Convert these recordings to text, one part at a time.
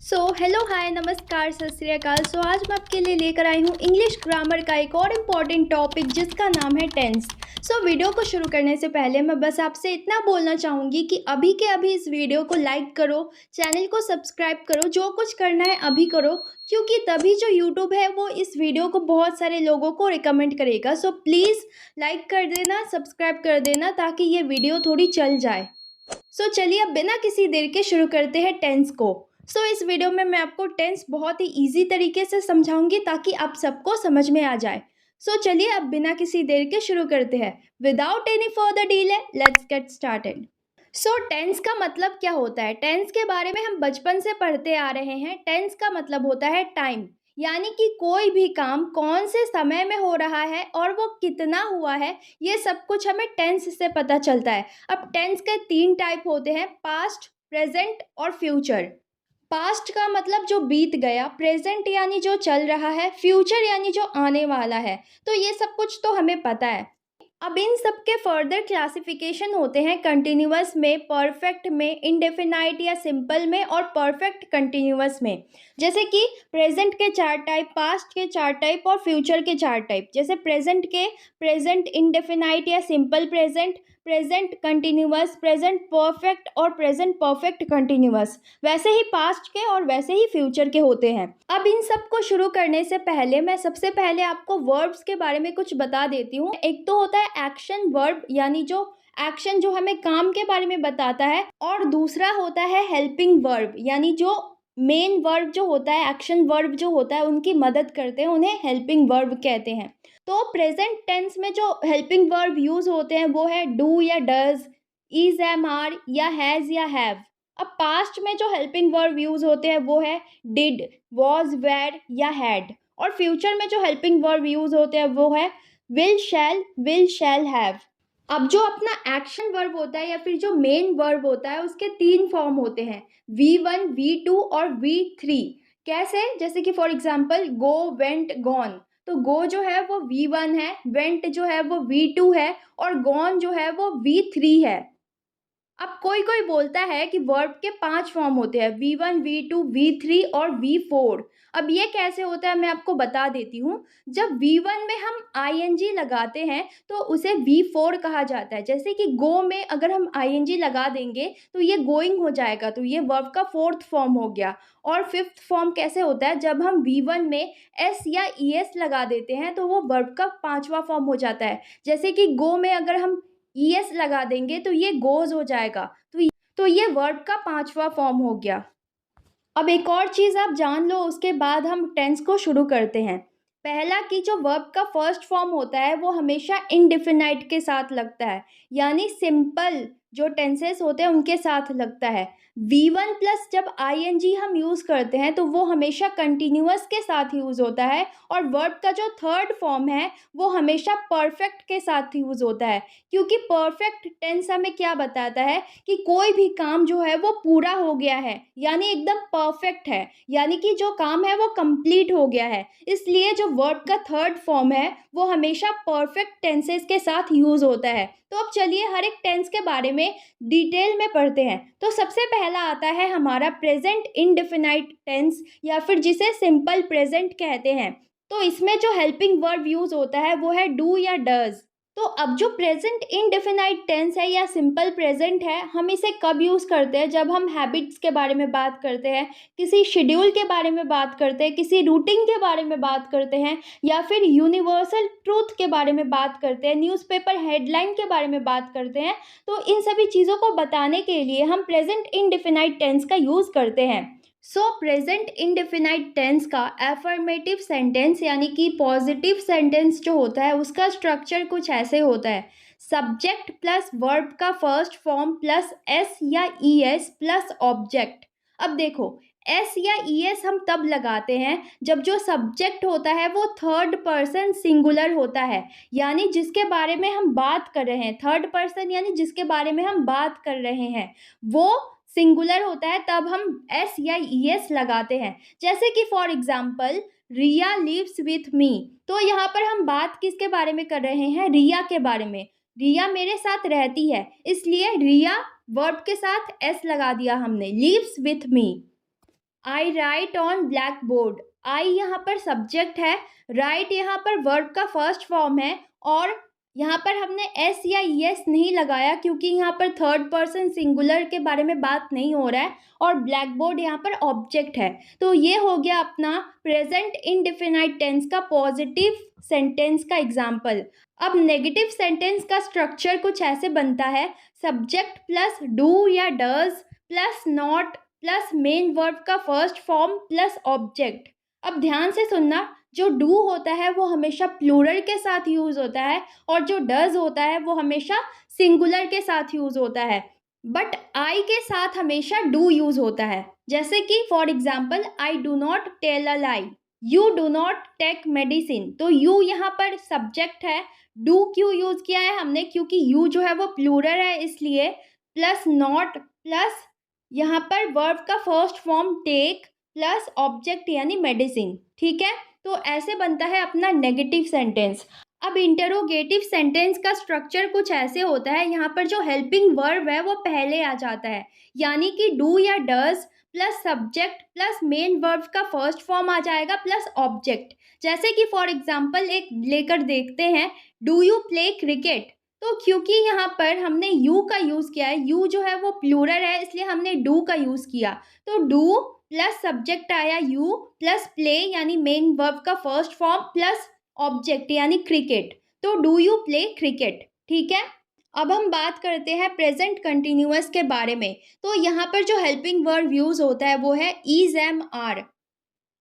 Hello hi नमस्कार सत श्री अकाल। आज मैं आपके लिए लेकर आई हूँ इंग्लिश ग्रामर का एक और इम्पॉर्टेंट टॉपिक जिसका नाम है टेंस। वीडियो को शुरू करने से पहले मैं बस आपसे इतना बोलना चाहूँगी कि अभी के अभी इस वीडियो को लाइक करो, चैनल को सब्सक्राइब करो, जो कुछ करना है अभी करो, क्योंकि तभी जो यूट्यूब है वो इस वीडियो को बहुत सारे लोगों को रिकमेंड करेगा। प्लीज़ लाइक कर देना, सब्सक्राइब कर देना ताकि ये वीडियो थोड़ी चल जाए। चलिए अब बिना किसी देर के शुरू करते हैं टेंस को। इस वीडियो में मैं आपको टेंस बहुत ही इजी तरीके से समझाऊंगी ताकि आप सबको समझ में आ जाए। चलिए अब बिना किसी देर के शुरू करते हैं। Without any further delay let's get started. Tense का मतलब क्या होता है? टेंस के बारे में हम बचपन से पढ़ते आ रहे हैं। टेंस का मतलब होता है टाइम, यानी कि कोई भी काम कौन से समय में हो रहा है और वो कितना हुआ है, ये सब कुछ हमें टेंस से पता चलता है। अब टेंस के 3 टाइप होते हैं, पास्ट, प्रेजेंट और फ्यूचर। पास्ट का मतलब जो बीत गया, प्रेजेंट यानी जो चल रहा है, फ्यूचर यानी जो आने वाला है। तो ये सब कुछ तो हमें पता है। अब इन सब के फर्दर क्लासिफिकेशन होते हैं कंटिन्यूअस में, परफेक्ट में, इंडेफिनाइट या सिंपल में और परफेक्ट कंटिन्यूअस में। जैसे कि प्रेजेंट के 4 टाइप, पास्ट के 4 टाइप और फ्यूचर के 4 टाइप। जैसे प्रेजेंट के प्रेजेंट इंडेफिनाइट या simple present, present continuous, present perfect और प्रेजेंट परफेक्ट कंटिन्यूअस। वैसे ही पास्ट के और वैसे ही फ्यूचर के होते हैं। अब इन सब को शुरू करने से पहले मैं सबसे पहले आपको वर्ब्स के बारे में कुछ बता देती हूँ। एक तो होता है एक्शन वर्ब, यानी जो एक्शन जो हमें काम के बारे में बताता है, और दूसरा होता है हेल्पिंग वर्ब, यानी जो मेन वर्ब जो होता है, एक्शन वर्ब जो होता है, उनकी मदद करते हैं, उन्हें हेल्पिंग वर्ब कहते हैं। तो प्रेजेंट टेंस में जो हेल्पिंग वर्ब यूज होते हैं वो है डू या डज, इज, एम, आर या हैज या हैव। अब पास्ट में जो हेल्पिंग वर्ब यूज होते हैं वो है डिड, वॉज, वेर या हैड। और फ्यूचर में जो हेल्पिंग वर्ब यूज होते हैं वो है विल शैल हैव। अब जो अपना एक्शन वर्ब होता है या फिर जो मेन वर्ब होता है, उसके 3 फॉर्म होते हैं, V1, V2 और V3। कैसे? जैसे कि for example go, went, gone. तो गो जो है वो V1 है, वेंट जो है वो V2 है और गॉन जो है वो V3 है। अब कोई कोई बोलता है कि वर्ब के 5 फॉर्म होते हैं, V1, V2, V3 और V4। अब ये कैसे होता है मैं आपको बता देती हूँ। जब V1 में हम ing लगाते हैं तो उसे V4 कहा जाता है। जैसे कि गो में अगर हम ing लगा देंगे तो ये गोइंग हो जाएगा, तो ये वर्ब का 4th फॉर्म हो गया। और 5th फॉर्म कैसे होता है? जब हम V1 में s या es लगा देते हैं तो वो वर्ब का 5वां फॉर्म हो जाता है। जैसे कि गो में अगर हम es लगा देंगे तो ये गोज हो जाएगा, तो ये वर्ब का 5वां फॉर्म हो गया। अब एक और चीज़ आप जान लो, उसके बाद हम टेंस को शुरू करते हैं। पहला कि जो वर्ब का फर्स्ट फॉर्म होता है वो हमेशा इंडेफिनाइट के साथ लगता है, यानी सिंपल जो टेंसेस होते हैं उनके साथ लगता है। V1 प्लस जब ing हम यूज़ करते हैं तो वो हमेशा कंटिन्यूअस के साथ यूज़ होता है। और वर्ब का जो 3rd फॉर्म है वो हमेशा परफेक्ट के साथ यूज़ होता है, क्योंकि परफेक्ट टेंस हमें क्या बताता है कि कोई भी काम जो है वो पूरा हो गया है, यानी एकदम परफेक्ट है, यानी कि जो काम है वो कंप्लीट हो गया है। इसलिए जो वर्ब का 3rd फॉर्म है वो हमेशा परफेक्ट टेंसेस के साथ यूज़ होता है। तो अब चलिए हर एक टेंस के बारे में डिटेल में पढ़ते हैं। तो सबसे पहला आता है हमारा प्रेजेंट इंडेफिनाइट टेंस, या फिर जिसे सिंपल प्रेजेंट कहते हैं। तो इसमें जो हेल्पिंग वर्ब यूज़ होता है वो है डू या डज। तो अब जो प्रेजेंट इंडेफिनाइट टेंस है या सिंपल प्रेजेंट है, हम इसे कब यूज़ करते हैं? जब हम हैबिट्स के बारे में बात करते हैं, किसी शेड्यूल के बारे में बात करते हैं, किसी रूटीन के बारे में बात करते हैं, या फिर यूनिवर्सल ट्रूथ के बारे में बात करते हैं, न्यूज़पेपर हेडलाइन के बारे में बात करते हैं। तो इन सभी चीज़ों को बताने के लिए हम प्रेजेंट इंडेफिनाइट टेंस का यूज़ करते हैं। प्रेजेंट इंडेफिनाइट टेंस का एफर्मेटिव सेंटेंस यानी कि पॉजिटिव सेंटेंस जो होता है उसका स्ट्रक्चर कुछ ऐसे होता है, सब्जेक्ट प्लस वर्ब का फर्स्ट फॉर्म प्लस एस या ई एस प्लस ऑब्जेक्ट। अब देखो, एस या ई एस हम तब लगाते हैं जब जो सब्जेक्ट होता है वो 3rd पर्सन सिंगुलर होता है, यानी जिसके बारे में हम बात कर रहे हैं, 3rd पर्सन यानी जिसके बारे में हम बात कर रहे हैं वो सिंगुलर होता है, तब हम एस या ई एस लगाते हैं। जैसे कि for example Riya lives with me. तो यहाँ पर हम बात किसके बारे में कर रहे हैं? रिया के बारे में। रिया मेरे साथ रहती है, इसलिए रिया वर्ब के साथ एस लगा दिया हमने, lives with me. I write on black board. I यहाँ पर सब्जेक्ट है, राइट यहाँ पर वर्ब का फर्स्ट फॉर्म है और यहाँ पर हमने एस या यस नहीं लगाया क्योंकि यहाँ पर थर्ड पर्सन सिंगुलर के बारे में बात नहीं हो रहा है और ब्लैक बोर्ड यहाँ पर ऑब्जेक्ट है। तो ये हो गया अपना प्रेजेंट इंडेफिनाइट टेंस का पॉजिटिव सेंटेंस का एग्जाम्पल। अब नेगेटिव सेंटेंस का स्ट्रक्चर कुछ ऐसे बनता है, सब्जेक्ट प्लस डू या does plus not plus main verb का फर्स्ट फॉर्म प्लस ऑब्जेक्ट। अब ध्यान से सुनना, जो डू होता है वो हमेशा प्लूरल के साथ यूज़ होता है और जो डज होता है वो हमेशा सिंगुलर के साथ यूज़ होता है, बट आई के साथ हमेशा डू यूज़ होता है। जैसे कि for example, I do not tell a lie, you do not take medicine. तो यू यहाँ पर सब्जेक्ट है, डू क्यों यूज़ किया है हमने, क्योंकि यू जो है वो प्लूरल है इसलिए, प्लस नॉट प्लस यहाँ पर वर्ब का first form take plus object यानी मेडिसिन। ठीक है, तो ऐसे बनता है अपना नेगेटिव सेंटेंस। अब इंटरोगेटिव सेंटेंस का स्ट्रक्चर कुछ ऐसे होता है, यहाँ पर जो हेल्पिंग वर्ब है वो पहले आ जाता है, यानी कि डू या does plus subject plus main verb का फर्स्ट फॉर्म आ जाएगा प्लस ऑब्जेक्ट। जैसे कि फॉर एग्जाम्पल एक लेकर देखते हैं, डू यू प्ले क्रिकेट। तो क्योंकि यहाँ पर हमने यू का यूज़ किया है, यू जो है वो प्लूरल है इसलिए हमने डू का यूज़ किया, तो डू प्लस सब्जेक्ट आया यू प्लस प्ले यानी मेन वर्ब का फर्स्ट फॉर्म प्लस ऑब्जेक्ट यानी क्रिकेट, तो डू यू प्ले क्रिकेट। ठीक है, अब हम बात करते हैं प्रेजेंट कंटिन्यूअस के बारे में। तो यहाँ पर जो हेल्पिंग वर्ब यूज़ होता है वो है इज एम आर।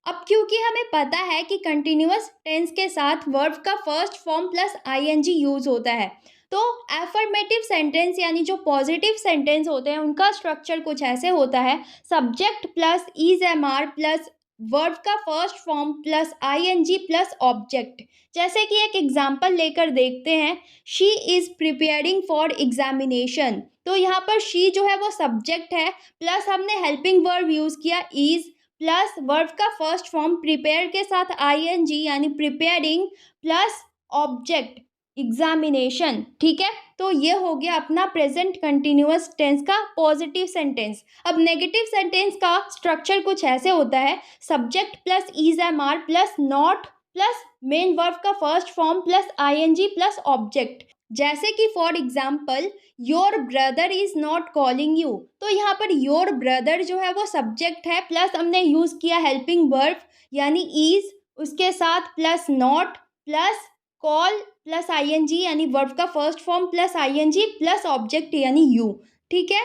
अब क्योंकि हमें पता है कि कंटिन्यूअस टेंस के साथ वर्ब का first form plus ING use होता है, तो एफर्मेटिव सेंटेंस यानी जो पॉजिटिव सेंटेंस होते हैं उनका स्ट्रक्चर कुछ ऐसे होता है, subject plus is am are plus verb का first form plus ING plus object. जैसे कि एक एग्जाम्पल लेकर देखते हैं, she is preparing for examination. तो यहाँ पर शी जो है वो सब्जेक्ट है प्लस हमने हेल्पिंग वर्ब यूज़ किया इज़ प्लस वर्ब का फर्स्ट फॉर्म प्रिपेयर के साथ आईएनजी यानी प्रिपेयरिंग प्लस ऑब्जेक्ट एग्जामिनेशन। ठीक है, तो ये हो गया अपना प्रेजेंट कंटिन्यूअस टेंस का पॉजिटिव सेंटेंस। अब नेगेटिव सेंटेंस का स्ट्रक्चर कुछ ऐसे होता है, subject plus is am are plus not plus main verb का first form plus ING plus object. जैसे कि for example, your brother is not calling you. तो यहाँ पर योर ब्रदर जो है वो सब्जेक्ट है प्लस हमने यूज़ किया हेल्पिंग वर्ब यानी इज, उसके साथ plus not plus call plus ING यानी वर्ब का first form plus ING plus object यानी यू। ठीक है,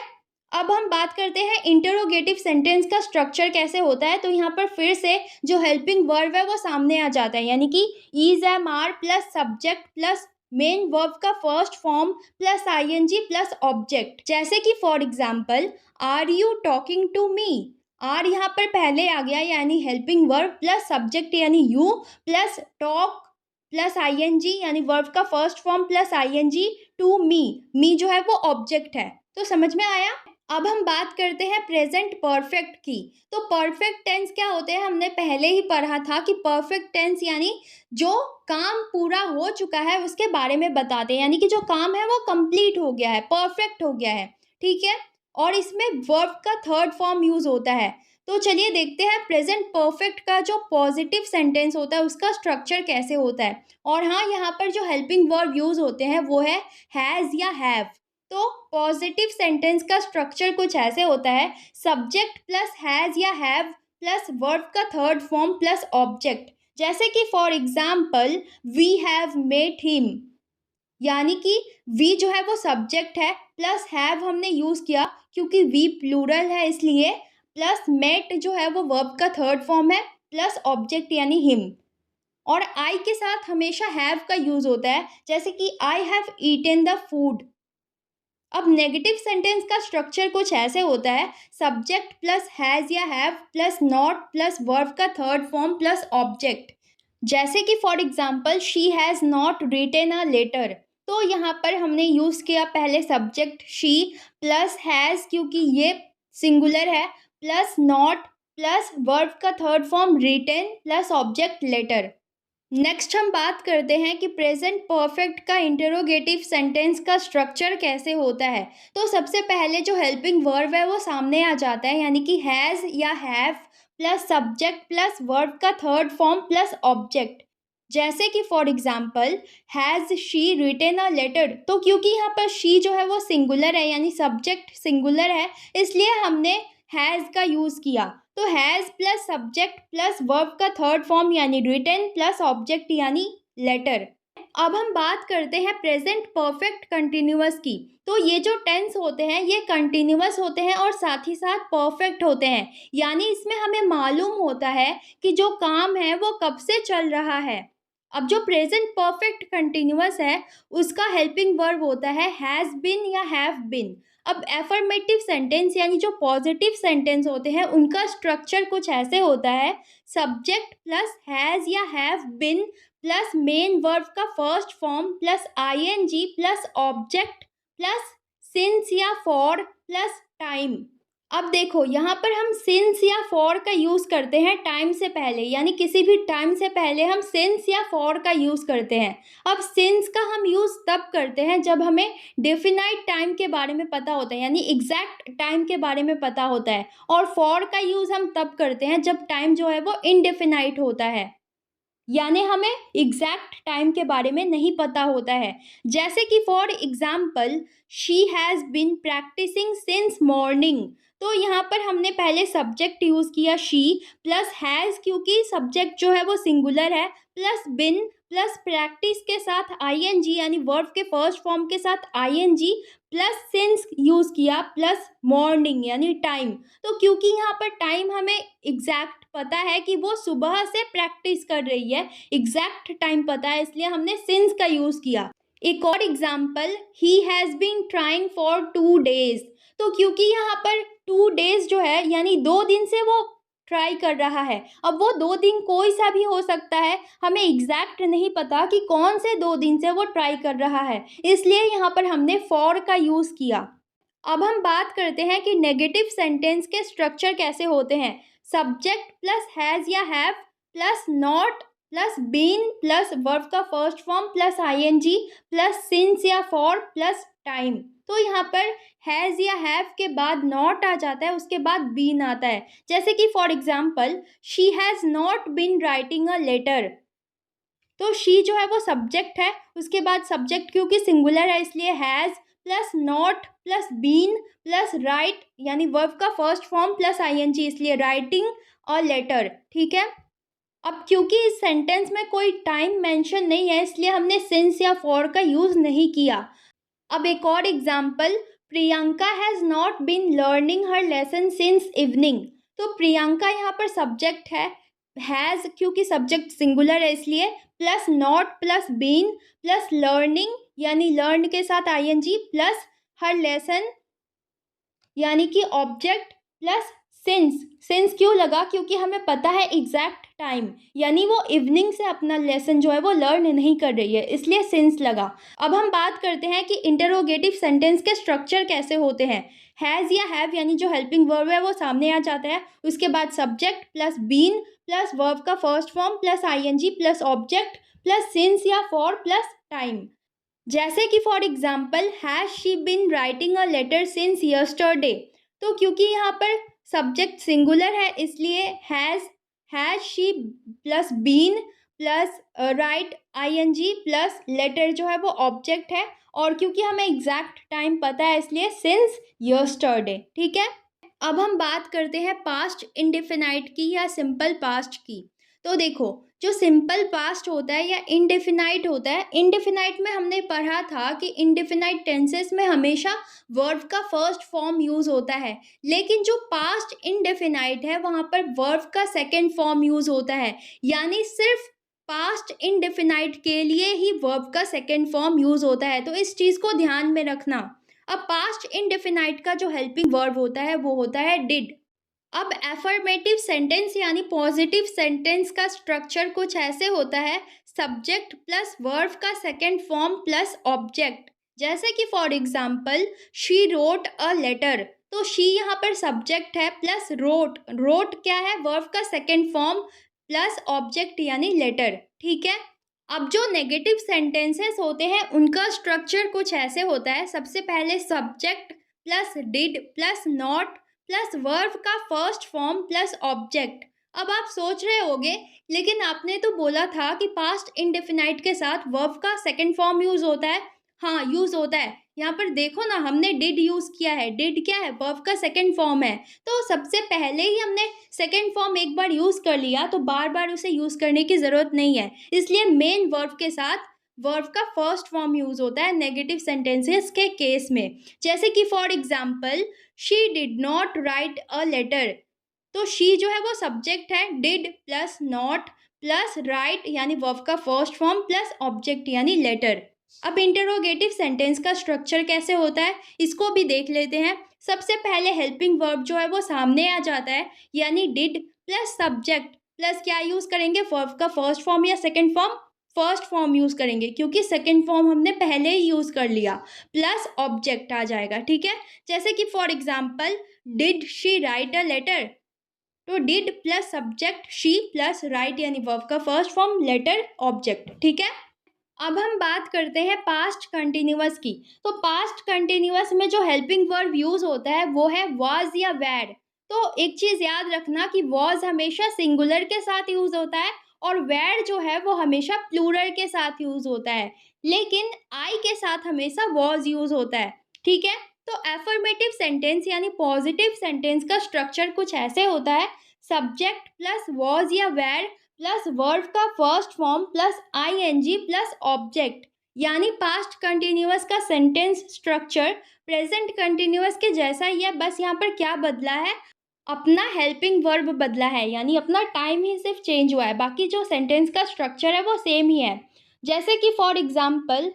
अब हम बात करते हैं इंटरोगेटिव सेंटेंस का स्ट्रक्चर कैसे होता है। तो यहाँ पर फिर से जो हेल्पिंग वर्ब है वो सामने आ जाता है, यानी कि is am are plus subject plus main verb का first form plus ING plus object. जैसे कि for example, are you talking to me. Are यहाँ पर पहले आ गया यानी हेल्पिंग वर्ब प्लस सब्जेक्ट यानी you plus talk plus ING यानी वर्ब का first form plus ING to me. Me जो है वो ऑब्जेक्ट है। तो समझ में आया। अब हम बात करते हैं प्रेजेंट परफेक्ट की। तो परफेक्ट टेंस क्या होते हैं, हमने पहले ही पढ़ा था कि परफेक्ट टेंस यानी जो काम पूरा हो चुका है उसके बारे में बताते हैं, यानी कि जो काम है वो कंप्लीट हो गया है, परफेक्ट हो गया है। ठीक है, और इसमें वर्ब का थर्ड फॉर्म यूज होता है। तो चलिए देखते हैं प्रेजेंट परफेक्ट का जो पॉजिटिव सेंटेंस होता है उसका स्ट्रक्चर कैसे होता है। और हाँ, यहाँ पर जो हेल्पिंग वर्ब यूज होते हैं वो है हैज़ या हैव। तो पॉजिटिव सेंटेंस का स्ट्रक्चर कुछ ऐसे होता है, सब्जेक्ट प्लस हैज़ या हैव प्लस वर्ब का थर्ड फॉर्म प्लस ऑब्जेक्ट। जैसे कि for example, we have met him, यानी कि वी जो है वो सब्जेक्ट है प्लस हैव हमने यूज़ किया क्योंकि वी प्लूरल है इसलिए, प्लस मेट जो है वो वर्ब का थर्ड फॉर्म है प्लस ऑब्जेक्ट यानी हिम। और आई के साथ हमेशा हैव का यूज़ होता है, जैसे कि I have eaten the food. अब नेगेटिव सेंटेंस का स्ट्रक्चर कुछ ऐसे होता है, सब्जेक्ट प्लस हैज़ या have plus not plus verb का थर्ड फॉर्म प्लस ऑब्जेक्ट। जैसे कि for example, she has not written a letter. तो यहाँ पर हमने यूज़ किया पहले सब्जेक्ट शी प्लस हैज़ क्योंकि ये सिंगुलर है प्लस नॉट प्लस वर्ब का third form written plus object letter. Next हम बात करते हैं कि प्रेजेंट परफेक्ट का इंटरोगेटिव सेंटेंस का स्ट्रक्चर कैसे होता है। तो सबसे पहले जो हेल्पिंग वर्ब है वो सामने आ जाता है, यानी कि हैज़ या have plus subject plus verb का थर्ड फॉर्म प्लस ऑब्जेक्ट। जैसे कि for example has she written a letter, तो क्योंकि यहाँ पर शी जो है वो सिंगुलर है यानी सब्जेक्ट सिंगुलर है, इसलिए हमने हैज़ का यूज़ किया। तो has plus subject plus verb का थर्ड फॉर्म यानी रिटन प्लस ऑब्जेक्ट यानी लेटर। अब हम बात करते हैं प्रेजेंट परफेक्ट कंटिन्यूअस की। तो ये जो टेंस होते हैं ये कंटिन्यूअस होते हैं और साथ ही साथ परफेक्ट होते हैं, यानी इसमें हमें मालूम होता है कि जो काम है वो कब से चल रहा है। अब जो प्रेजेंट परफेक्ट कंटिन्यूअस है उसका हेल्पिंग वर्ब होता है हैज़ बिन या हैव बिन। अब एफर्मेटिव सेंटेंस यानी जो पॉजिटिव सेंटेंस होते हैं उनका स्ट्रक्चर कुछ ऐसे होता है, सब्जेक्ट प्लस हैज़ या have been plus main verb का first form plus ING plus object plus since या फॉर प्लस टाइम। अब देखो यहाँ पर हम सिंस या फॉर का यूज़ करते हैं टाइम से पहले, यानी किसी भी टाइम से पहले हम सिंस या फॉर का यूज़ करते हैं। अब सिंस का हम यूज़ तब करते हैं जब हमें डेफिनाइट टाइम के बारे में पता होता है, यानी एग्जैक्ट टाइम के बारे में पता होता है। और फॉर का यूज़ हम तब करते हैं जब टाइम जो है वो इनडेफिनाइट होता है, यानी हमें एग्जैक्ट टाइम के बारे में नहीं पता होता है। जैसे कि for example she has been practising since morning, तो यहाँ पर हमने पहले सब्जेक्ट यूज़ किया शी प्लस हैज़, क्योंकि सब्जेक्ट जो है वो सिंगुलर है, प्लस बिन प्लस प्रैक्टिस के साथ आईएनजी यानी वर्ब के फर्स्ट फॉर्म के साथ आईएनजी प्लस सिंस यूज़ किया प्लस मॉर्निंग यानी टाइम। तो क्योंकि यहाँ पर टाइम हमें एग्जैक्ट पता है कि वो सुबह से प्रैक्टिस कर रही है, एग्जैक्ट टाइम पता है, इसलिए हमने सिंस का यूज़ किया। एक और example he has been trying for 2 days, तो क्योंकि यहाँ पर 2 days जो है यानी 2 दिन से वो ट्राई कर रहा है। अब वो 2 दिन कोई सा भी हो सकता है, हमें एग्जैक्ट नहीं पता कि कौन से 2 दिन से वो ट्राई कर रहा है, इसलिए यहाँ पर हमने फॉर का यूज़ किया। अब हम बात करते हैं कि नेगेटिव सेंटेंस के स्ट्रक्चर कैसे होते हैं। सब्जेक्ट प्लस हैज़ या have plus not plus been plus verb का first form plus ING plus since या फॉर प्लस टाइम। तो यहाँ पर हैज़ या हैव के बाद नॉट आ जाता है, उसके बाद बीन आता है। जैसे कि for example she has not been writing a letter, तो शी जो है वो सब्जेक्ट है, उसके बाद सब्जेक्ट क्योंकि सिंगुलर है इसलिए has plus not plus been plus write यानी वर्ब का फर्स्ट फॉर्म प्लस आईएनजी इसलिए राइटिंग और लेटर। ठीक है। अब क्योंकि इस सेंटेंस में कोई टाइम मेंशन नहीं है इसलिए हमने सिंस या फॉर का यूज़ नहीं किया। अब एक और example, Priyanka has not been learning her lesson since evening, तो प्रियंका यहाँ पर सब्जेक्ट है, हैज़ क्योंकि सब्जेक्ट सिंगुलर है इसलिए plus not plus been plus learning यानी लर्न के साथ आईएनजी प्लस हर लेसन यानी कि ऑब्जेक्ट प्लस सिंस क्यों लगा, क्योंकि हमें पता है एग्जैक्ट टाइम, यानी वो इवनिंग से अपना लेसन जो है वो लर्न नहीं कर रही है, इसलिए सिंस लगा। अब हम बात करते हैं कि इंटरोगेटिव सेंटेंस के स्ट्रक्चर कैसे होते हैं। हैज़ या हैव यानी जो हेल्पिंग वर्ब है वो सामने आ जाता है, उसके बाद subject plus been plus verb का first form plus ING plus object plus since या फॉर प्लस टाइम। जैसे कि for example has she been writing a letter since yesterday, तो क्योंकि यहाँ पर सब्जेक्ट सिंगुलर है इसलिए has she plus been plus write ING plus letter जो है वो ऑब्जेक्ट है, और क्योंकि हमें एग्जैक्ट टाइम पता है इसलिए सिंस यस्टरडे। ठीक है। अब हम बात करते हैं पास्ट इंडेफिनाइट की या सिंपल पास्ट की। तो देखो जो सिंपल पास्ट होता है या इंडेफिनाइट होता है, इंडेफिनाइट में हमने पढ़ा था कि इंडेफिनाइट टेंसेस में हमेशा वर्ब का फर्स्ट फॉर्म यूज़ होता है, लेकिन जो पास्ट इंडेफिनाइट है वहाँ पर वर्ब का सेकंड फॉर्म यूज़ होता है, यानी सिर्फ पास्ट इंडेफिनाइट के लिए ही वर्ब का सेकंड फॉर्म यूज़ होता है, तो इस चीज़ को ध्यान में रखना। अब पास्ट इंडेफिनाइट का जो हेल्पिंग वर्ब होता है वो होता है डिड। अब एफर्मेटिव सेंटेंस यानी पॉजिटिव सेंटेंस का स्ट्रक्चर कुछ ऐसे होता है, सब्जेक्ट प्लस वर्ब का सेकंड फॉर्म प्लस ऑब्जेक्ट। जैसे कि for example she wrote a letter, तो शी यहाँ पर सब्जेक्ट है प्लस रोट क्या है, वर्ब का सेकंड फॉर्म प्लस ऑब्जेक्ट यानी लेटर। ठीक है। अब जो नेगेटिव सेंटेंसेस होते हैं उनका स्ट्रक्चर कुछ ऐसे होता है, सबसे पहले subject plus did plus not plus verb का फर्स्ट फॉर्म प्लस ऑब्जेक्ट। अब आप सोच रहे होंगे, लेकिन आपने तो बोला था कि पास्ट इंडेफिनाइट के साथ वर्ब का सेकंड फॉर्म यूज़ होता है। हाँ, यूज़ होता है। यहाँ पर देखो ना, हमने डिड यूज़ किया है। डिड क्या है? वर्ब का सेकंड फॉर्म है। तो सबसे पहले ही हमने सेकंड फॉर्म एक बार यूज़ कर लिया, तो बार-बार उसे यूज़ करने की ज़रूरत नहीं है। इसलिए मेन वर्ब के साथ वर्ब का फर्स्ट फॉर्म यूज़ होता है नेगेटिव सेंटेंसेस के केस में। जैसे कि for example, she did not write a letter. तो शी जो है वो सब्जेक्ट है, did plus not plus write यानी वर्ब का फर्स्ट फॉर्म प्लस ऑब्जेक्ट यानी लेटर। अब इंटरोगेटिव सेंटेंस का स्ट्रक्चर कैसे होता है, इसको भी देख लेते हैं। सबसे पहले हेल्पिंग वर्ब जो है वो सामने आ जाता है, यानी डिड प्लस सब्जेक्ट प्लस क्या यूज़ करेंगे, वर्ब का फर्स्ट फॉर्म या second form, first form use करेंगे क्योंकि सेकंड फॉर्म हमने पहले ही यूज़ कर लिया, प्लस ऑब्जेक्ट आ जाएगा। ठीक है, जैसे कि for example, did she write a letter. तो did plus subject she plus write यानी वर्ब का फर्स्ट फॉर्म लेटर ऑब्जेक्ट। ठीक है, अब हम बात करते हैं पास्ट कंटिन्यूअस की। तो पास्ट कंटिन्यूअस में जो हेल्पिंग वर्ब यूज़ होता है वो है वाज या वेर। तो एक चीज़ याद रखना कि वाज हमेशा सिंगुलर के साथ यूज़ होता है और वेर जो है वो हमेशा प्लूरल के साथ यूज़ होता है, लेकिन आई के साथ हमेशा वाज यूज़ होता है। ठीक है, तो एफर्मेटिव सेंटेंस यानी पॉजिटिव सेंटेंस का स्ट्रक्चर कुछ ऐसे होता है, सब्जेक्ट प्लस वाज या वेर प्लस वर्ब का first form plus ING plus object. यानी पास्ट कंटिन्यूअस का सेंटेंस स्ट्रक्चर प्रेजेंट कंटिन्यूअस के जैसा ही है, बस यहाँ पर क्या बदला है, अपना हेल्पिंग वर्ब बदला है, यानी अपना टाइम ही सिर्फ चेंज हुआ है, बाकी जो सेंटेंस का स्ट्रक्चर है वो सेम ही है। जैसे कि for example,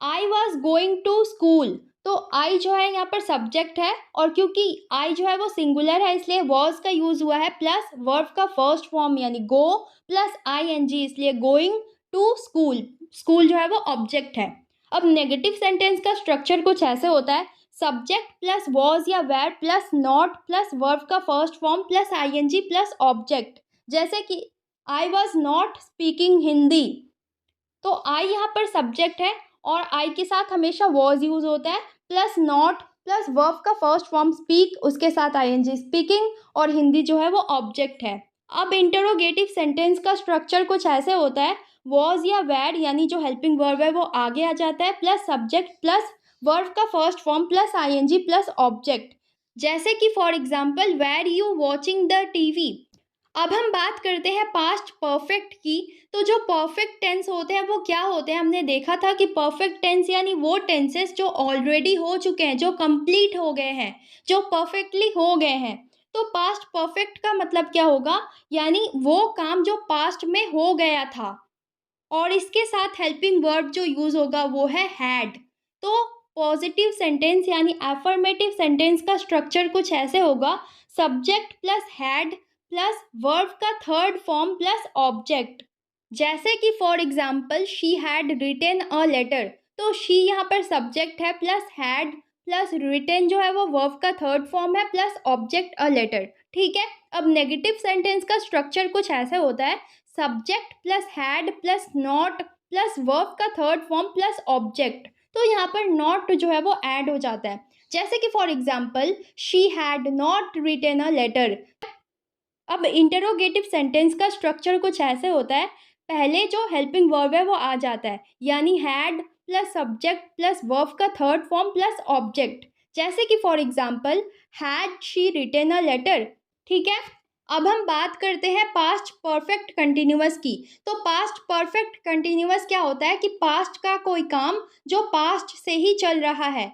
I was going to school. तो आई जो है यहाँ पर सब्जेक्ट है और क्योंकि आई जो है वो सिंगुलर है इसलिए वॉज का यूज हुआ है प्लस वर्ब का फर्स्ट फॉर्म यानी गो प्लस आई एन जी, इसलिए गोइंग टू स्कूल। स्कूल जो है वो ऑब्जेक्ट है। अब नेगेटिव सेंटेंस का स्ट्रक्चर कुछ ऐसे होता है, सब्जेक्ट प्लस वॉज या were plus not plus verb का first form plus I N G plus object. जैसे कि I was not speaking Hindi. तो आई यहाँ पर सब्जेक्ट है और आई के साथ हमेशा वॉज यूज होता है प्लस नॉट प्लस वर्ब का फर्स्ट फॉर्म स्पीक, उसके साथ आईएनजी स्पीकिंग, और हिंदी जो है वो ऑब्जेक्ट है। अब इंटरोगेटिव सेंटेंस का स्ट्रक्चर कुछ ऐसे होता है, वॉज या वेर यानी जो हेल्पिंग वर्ब है वो आगे आ जाता है प्लस सब्जेक्ट प्लस वर्ब का first form plus ING plus object. जैसे कि for example, were you watching the TV. अब हम बात करते हैं पास्ट परफेक्ट की। तो जो परफेक्ट टेंस होते हैं वो क्या होते हैं, हमने देखा था कि परफेक्ट टेंस यानी वो टेंसेस जो ऑलरेडी हो चुके हैं, जो कंप्लीट हो गए हैं, जो परफेक्टली हो गए हैं। तो पास्ट परफेक्ट का मतलब क्या होगा, यानी वो काम जो पास्ट में हो गया था, और इसके साथ हेल्पिंग वर्ब जो यूज होगा वो है हैड। तो पॉजिटिव सेंटेंस यानी एफर्मेटिव सेंटेंस का स्ट्रक्चर कुछ ऐसे होगा, subject plus had plus verb का थर्ड फॉर्म प्लस ऑब्जेक्ट। जैसे कि for example, she had written a letter. तो शी यहाँ पर सब्जेक्ट है प्लस हैड प्लस रिटेन जो है वो वर्ब का थर्ड फॉर्म है प्लस ऑब्जेक्ट अ लेटर। ठीक है, अब नेगेटिव सेंटेंस का स्ट्रक्चर कुछ ऐसे होता है, subject plus had plus not plus verb का थर्ड फॉर्म प्लस ऑब्जेक्ट। तो यहाँ पर नॉट जो है वो ऐड हो जाता है। जैसे कि for example, she had not written a letter. अब इंटरोगेटिव सेंटेंस का स्ट्रक्चर कुछ ऐसे होता है, पहले जो हेल्पिंग वर्ब है वो आ जाता है, यानी had plus subject plus verb का थर्ड फॉर्म प्लस ऑब्जेक्ट। जैसे कि for example, had she written a letter. ठीक है, अब हम बात करते हैं पास्ट परफेक्ट कंटिन्यूअस की। तो पास्ट परफेक्ट कंटिन्यूअस क्या होता है कि पास्ट का कोई काम जो पास्ट से ही चल रहा है।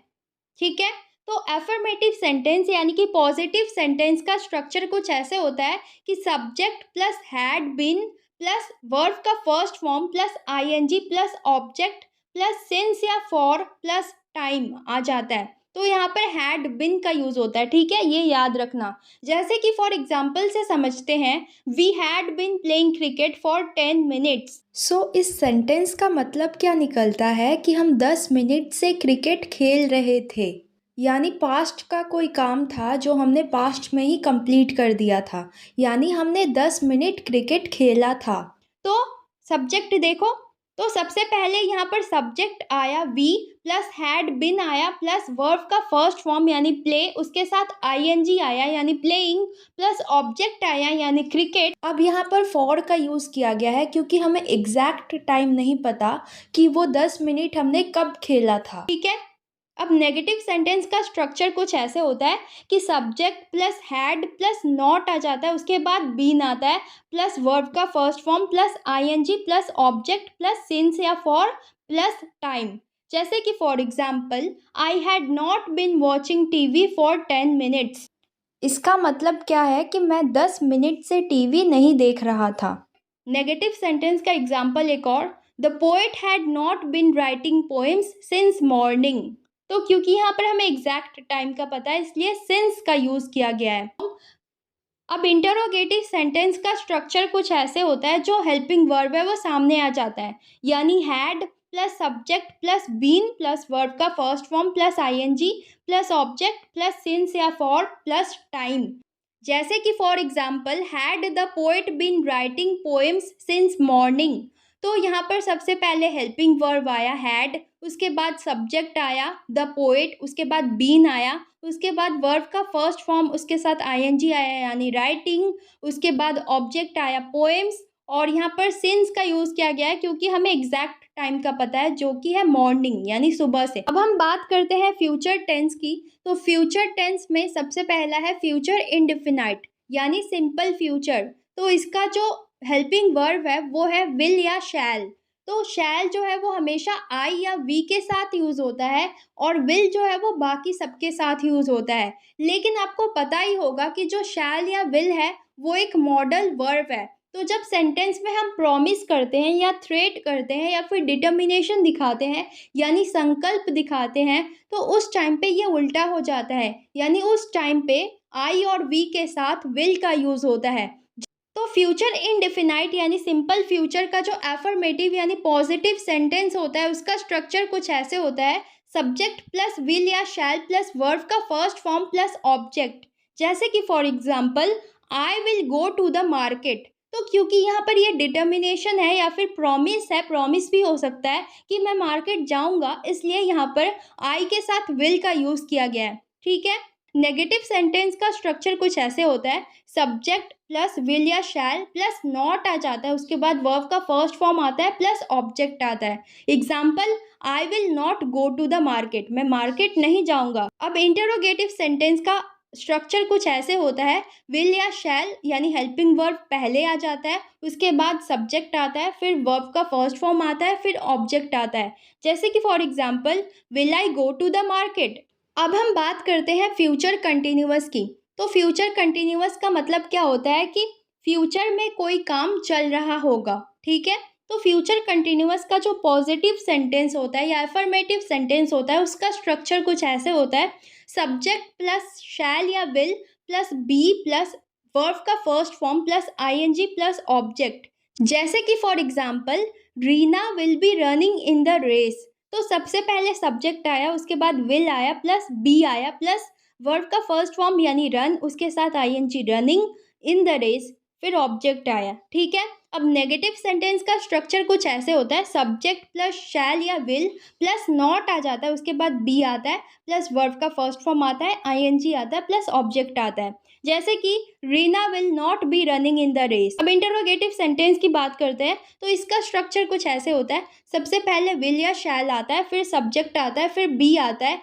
ठीक है, तो एफर्मेटिव सेंटेंस यानी कि पॉजिटिव सेंटेंस का स्ट्रक्चर कुछ ऐसे होता है कि subject plus had been plus verb का first form plus ING plus object plus since या फॉर प्लस टाइम आ जाता है। तो यहाँ पर हैड बिन का यूज होता है। ठीक है, ये याद रखना। जैसे कि फॉर एग्जाम्पल से समझते हैं, we had been playing cricket for 10 minutes. So इस सेंटेंस का मतलब क्या निकलता है कि हम 10 मिनट से क्रिकेट खेल रहे थे, यानी पास्ट का कोई काम था जो हमने पास्ट में ही कंप्लीट कर दिया था, यानी हमने 10 मिनट क्रिकेट खेला था। तो सब्जेक्ट देखो, तो सबसे पहले यहाँ पर सब्जेक्ट आया वी प्लस हैड बिन आया प्लस वर्ब का फर्स्ट फॉर्म यानी प्ले, उसके साथ आईएनजी आया यानी प्लेइंग प्लस ऑब्जेक्ट आया यानी क्रिकेट। अब यहाँ पर फॉर का यूज़ किया गया है क्योंकि हमें एग्जैक्ट टाइम नहीं पता कि वो 10 मिनट हमने कब खेला था। ठीक है। अब नेगेटिव सेंटेंस का स्ट्रक्चर कुछ ऐसे होता है कि subject plus had plus not आ जाता है, उसके बाद बीन आता है प्लस वर्ब का first form plus ING plus object plus since या फॉर प्लस टाइम। जैसे कि for example I had not been watching TV for 10 minutes. इसका मतलब क्या है कि मैं 10 मिनट से टीवी नहीं देख रहा था। नेगेटिव सेंटेंस का एग्जाम्पल एक और, the poet had not been writing poems since morning. तो क्योंकि यहाँ पर हमें एग्जैक्ट टाइम का पता है इसलिए सिंस का यूज़ किया गया है। अब इंटरोगेटिव सेंटेंस का स्ट्रक्चर कुछ ऐसे होता है, जो हेल्पिंग वर्ब है वो सामने आ जाता है, यानी had plus subject plus been plus verb का first form plus ING plus object plus since या फॉर प्लस टाइम। जैसे कि for example had the poet been writing poems since morning. तो यहाँ पर सबसे पहले हेल्पिंग वर्ब आया हैड, उसके बाद सब्जेक्ट आया द पोएट, उसके बाद बीन आया, उसके बाद वर्ब का फर्स्ट फॉर्म उसके साथ आईएनजी आया यानी राइटिंग, उसके बाद ऑब्जेक्ट आया पोएम्स, और यहाँ पर सिंस का यूज़ किया गया है क्योंकि हमें एग्जैक्ट टाइम का पता है जो कि है मॉर्निंग यानी सुबह से। अब हम बात करते हैं फ्यूचर टेंस की। तो फ्यूचर टेंस में सबसे पहला है फ्यूचर इंडेफिनाइट यानी सिंपल फ्यूचर। तो इसका जो हेल्पिंग वर्ब है वो है विल या शैल। तो शैल जो है वो हमेशा आई या वी के साथ यूज़ होता है और विल जो है वो बाकी सबके साथ यूज़ होता है। लेकिन आपको पता ही होगा कि जो शैल या विल है वो एक मॉडल वर्ब है। तो जब सेंटेंस में हम प्रॉमिस करते हैं या थ्रेट करते हैं या फिर डिटर्मिनेशन दिखाते हैं यानी संकल्प दिखाते हैं, तो उस टाइम पे ये उल्टा हो जाता है, यानी उस टाइम पे आई और वी के साथ विल का यूज़ होता है। तो फ्यूचर इंडेफिनाइट यानी सिंपल फ्यूचर का जो एफर्मेटिव यानी पॉजिटिव सेंटेंस होता है उसका स्ट्रक्चर कुछ ऐसे होता है, सब्जेक्ट प्लस विल या शैल प्लस वर्ब का फर्स्ट फॉर्म प्लस ऑब्जेक्ट। जैसे कि for example I will go to the market. तो क्योंकि यहाँ पर ये डिटर्मिनेशन है या फिर प्रॉमिस है, प्रॉमिस भी हो सकता है कि मैं मार्केट जाऊँगा, इसलिए यहाँ पर आई के साथ विल का यूज़ किया गया है। ठीक है। नेगेटिव सेंटेंस का स्ट्रक्चर कुछ ऐसे होता है, सब्जेक्ट प्लस विल या शैल प्लस नॉट आ जाता है, उसके बाद वर्ब का फर्स्ट फॉर्म आता है प्लस ऑब्जेक्ट आता है। Example I will not go to the market, मैं मार्केट नहीं जाऊँगा। अब इंटरोगेटिव सेंटेंस का स्ट्रक्चर कुछ ऐसे होता है, विल या शैल यानी हेल्पिंग वर्ब पहले आ जाता है, उसके बाद सब्जेक्ट आता है, फिर वर्ब का फर्स्ट फॉर्म आता है, फिर ऑब्जेक्ट आता है। जैसे कि for example will I go to the market. अब हम बात करते हैं फ्यूचर कंटिन्यूअस की। तो फ्यूचर कंटिन्यूअस का मतलब क्या होता है कि फ्यूचर में कोई काम चल रहा होगा। ठीक है। तो फ्यूचर कंटिन्यूअस का जो पॉजिटिव सेंटेंस होता है या एफर्मेटिव सेंटेंस होता है उसका स्ट्रक्चर कुछ ऐसे होता है, सब्जेक्ट प्लस शैल या will plus be plus verb का first form plus ING plus object. जैसे कि for example Reena will be running in the race. तो सबसे पहले सब्जेक्ट आया, उसके बाद विल आया प्लस बी आया प्लस वर्ब का फर्स्ट फॉर्म यानी रन, उसके साथ ING running in the race, फिर ऑब्जेक्ट आया। ठीक है। अब नेगेटिव सेंटेंस का स्ट्रक्चर कुछ ऐसे होता है, सब्जेक्ट प्लस शैल या विल प्लस नॉट आ जाता है, उसके बाद बी आता है प्लस वर्ब का फर्स्ट फॉर्म आता है, आईएनजी आता है प्लस ऑब्जेक्ट आता है। जैसे कि Reena will not be running in the race. अब इंटरोगेटिव सेंटेंस की बात करते हैं तो इसका स्ट्रक्चर कुछ ऐसे होता है, सबसे पहले विल या शैल आता है, फिर सब्जेक्ट आता है, फिर बी आता है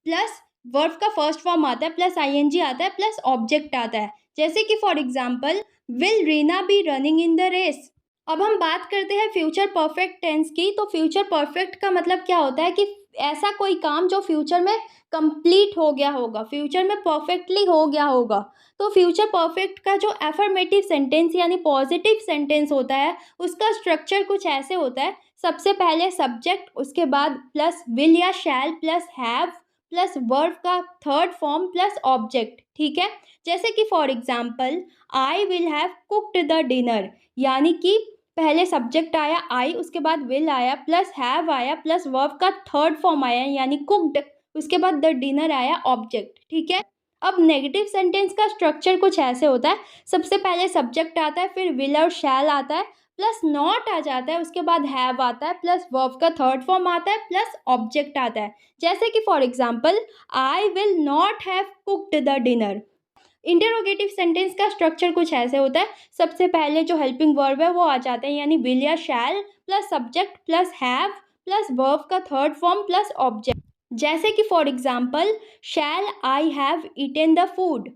प्लस वर्ब का फर्स्ट फॉर्म आता है प्लस आईएनजी आता है प्लस ऑब्जेक्ट आता है। जैसे कि for example will Reena be running in the race. अब हम बात करते हैं फ्यूचर परफेक्ट टेंस की। तो फ्यूचर परफेक्ट का मतलब क्या होता है कि ऐसा कोई काम जो फ्यूचर में कंप्लीट हो गया होगा, फ्यूचर में परफेक्टली हो गया होगा। तो फ्यूचर परफेक्ट का जो एफर्मेटिव सेंटेंस यानी पॉजिटिव सेंटेंस होता है उसका स्ट्रक्चर कुछ ऐसे होता है, सबसे पहले सब्जेक्ट, उसके बाद प्लस विल या shall plus have plus verb का थर्ड फॉर्म प्लस ऑब्जेक्ट। ठीक है। जैसे कि for example I will have cooked the dinner, यानी कि पहले सब्जेक्ट आया आई, उसके बाद विल आया प्लस हैव आया प्लस वर्ब का थर्ड फॉर्म आया यानी कुक्ड, उसके बाद द डिनर आया ऑब्जेक्ट। ठीक है। अब नेगेटिव सेंटेंस का स्ट्रक्चर कुछ ऐसे होता है, सबसे पहले सब्जेक्ट आता है, फिर विल और शैल आता है प्लस नॉट आ जाता है, उसके बाद हैव आता है, प्लस वर्ब का थर्ड फॉर्म आता है, प्लस ऑब्जेक्ट आता है। जैसे कि for example, I will not have cooked the dinner. Interrogative sentence का स्ट्रक्चर कुछ ऐसे होता है, सबसे पहले जो हेल्पिंग वर्ब है वो आ जाता है, यानी विल या shall plus subject plus have plus verb का थर्ड फॉर्म प्लस ऑब्जेक्ट। जैसे कि for example, shall I have eaten the food.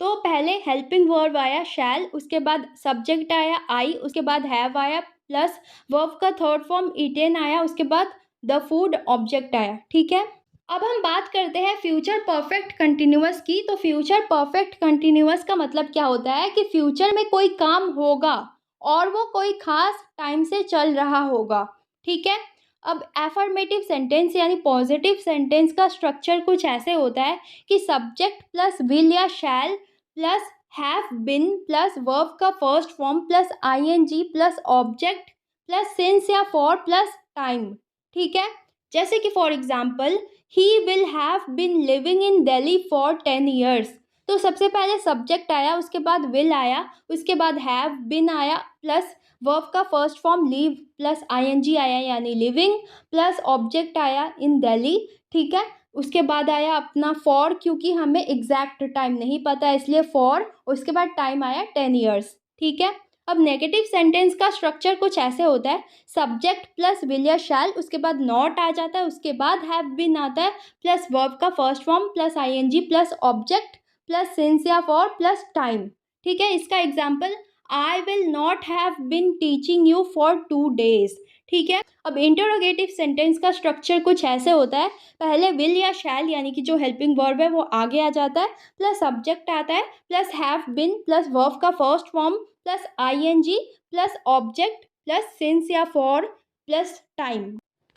तो पहले हेल्पिंग वर्ब आया शैल, उसके बाद सब्जेक्ट आया आई, उसके बाद हैव आया, प्लस वर्ब का थर्ड फॉर्म ईटेन आया, उसके बाद द फूड ऑब्जेक्ट आया। ठीक है, अब हम बात करते हैं फ्यूचर परफेक्ट कंटिन्यूअस की। तो फ्यूचर परफेक्ट कंटिन्यूअस का मतलब क्या होता है कि फ्यूचर में कोई काम होगा और वो कोई खास टाइम से चल रहा होगा। ठीक है, अब एफर्मेटिव सेंटेंस यानी पॉजिटिव सेंटेंस का स्ट्रक्चर कुछ ऐसे होता है कि सब्जेक्ट प्लस विल या shall plus have been plus verb का first form plus ING plus object plus since या फॉर प्लस टाइम। ठीक है, जैसे कि for example, he will have been living in Delhi for 10 years. तो सबसे पहले सब्जेक्ट आया, उसके बाद विल आया, उसके बाद हैव बिन आया, प्लस वर्ब का first form leave plus ING आया यानी लिविंग, प्लस ऑब्जेक्ट आया इन दिल्ली। ठीक है, उसके बाद आया अपना फॉर, क्योंकि हमें एग्जैक्ट टाइम नहीं पता इसलिए फॉर, उसके बाद टाइम आया 10 ईयर्स। ठीक है, अब नेगेटिव सेंटेंस का स्ट्रक्चर कुछ ऐसे होता है, सब्जेक्ट प्लस विल या शैल, उसके बाद नॉट आ जाता है, उसके बाद हैव बीन आता है, प्लस वर्ब का first form plus ING plus object plus since या फॉर प्लस टाइम। ठीक है, इसका example, I will not have been teaching you for 2 days. ठीक है, अब इंटरोगेटिव सेंटेंस का स्ट्रक्चर कुछ ऐसे होता है, पहले विल या शैल यानी कि जो हेल्पिंग वर्ब है वो आगे आ जाता है, प्लस सब्जेक्ट आता है, plus have been plus verb का first form plus ING plus object plus since या फॉर प्लस टाइम।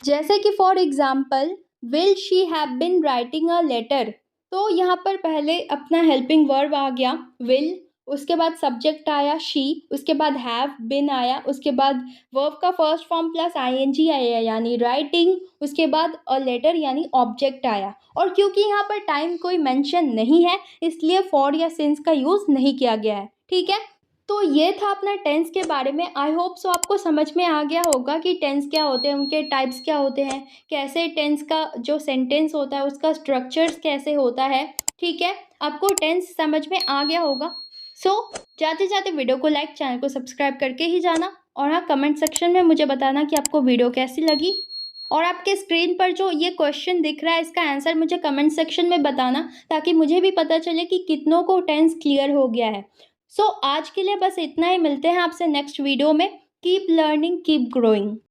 जैसे कि for example, will she have been writing a letter. तो यहाँ पर पहले अपना हेल्पिंग वर्ब आ गया विल, उसके बाद सब्जेक्ट आया शी, उसके बाद हैव बिन आया, उसके बाद वर्ब का फर्स्ट फॉर्म प्लस आईएनजी आया यानी राइटिंग, उसके बाद अ लेटर यानी ऑब्जेक्ट आया। और क्योंकि यहाँ पर टाइम कोई मेंशन नहीं है इसलिए फॉर या सिंस का यूज़ नहीं किया गया है। ठीक है, तो ये था अपना टेंस के बारे में। आई होप सो आपको समझ में आ गया होगा कि टेंस क्या होते हैं, उनके टाइप्स क्या होते हैं, कैसे टेंस का जो सेंटेंस होता है उसका स्ट्रक्चर्स कैसे होता है। ठीक है, आपको टेंस समझ में आ गया होगा। जाते जाते वीडियो को लाइक, चैनल को सब्सक्राइब करके ही जाना। और हाँ, कमेंट सेक्शन में मुझे बताना कि आपको वीडियो कैसी लगी। और आपके स्क्रीन पर जो ये क्वेश्चन दिख रहा है इसका आंसर मुझे कमेंट सेक्शन में बताना, ताकि मुझे भी पता चले कि कितनों को टेंस क्लियर हो गया है। आज के लिए बस इतना ही, मिलते हैं आपसे नेक्स्ट वीडियो में। Keep learning, keep growing.